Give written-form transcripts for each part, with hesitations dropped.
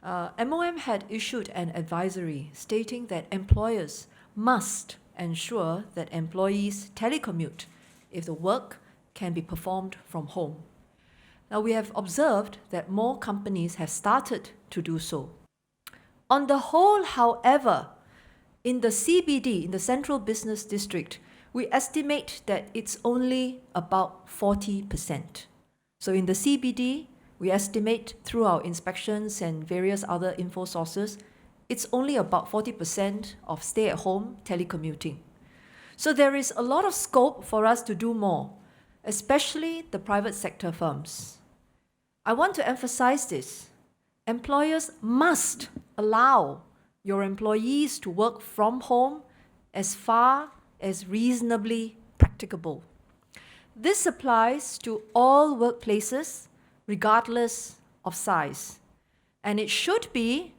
MOM had issued an advisory stating that employers must ensure that employees telecommute if the work can be performed from home. Now, we have observed that more companies have started to do so. On the whole, however, in the CBD, in the Central Business District, we estimate that it's only about 40%. So in the CBD, we estimate through our inspections and various other info sources, it's only about 40% of stay-at-home telecommuting. So there is a lot of scope for us to do more, especially the private sector firms. I want to emphasize this. Employers must allow your employees to work from home as far as reasonably practicable. This applies to all workplaces, regardless of size. And it should be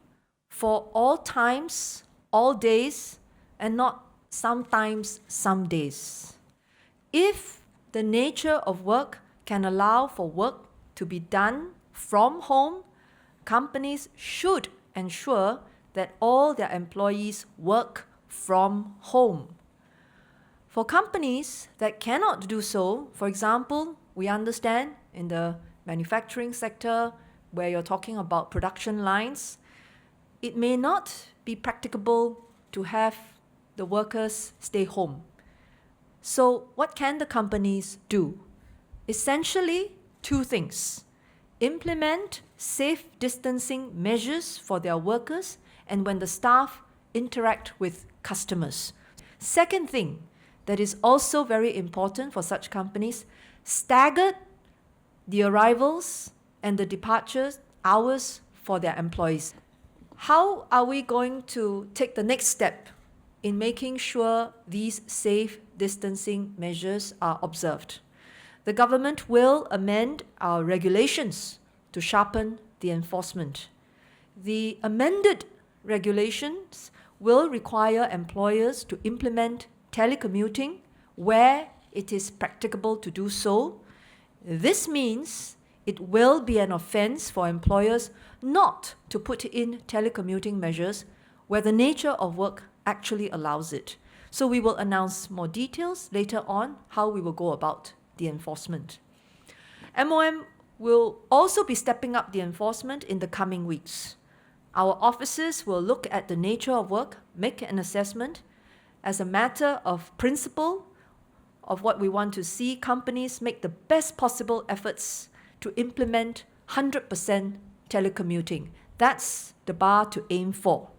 for all times, all days, and not sometimes, some days. If the nature of work can allow for work to be done from home, companies should ensure that all their employees work from home. For companies that cannot do so, for example, we understand in the manufacturing sector where you're talking about production lines, it may not be practicable to have the workers stay home. So what can the companies do? Essentially, two things. Implement safe distancing measures for their workers and when the staff interact with customers. Second thing that is also very important for such companies, stagger the arrivals and the departures hours for their employees. How are we going to take the next step in making sure these safe distancing measures are observed? The government will amend our regulations to sharpen the enforcement. The amended regulations will require employers to implement telecommuting where it is practicable to do so. This means it will be an offense for employers not to put in telecommuting measures where the nature of work actually allows it. So we will announce more details later on how we will go about the enforcement. MOM will also be stepping up the enforcement in the coming weeks. Our officers will look at the nature of work, make an assessment as a matter of principle of what we want to see companies make the best possible efforts to implement 100% telecommuting. That's the bar to aim for.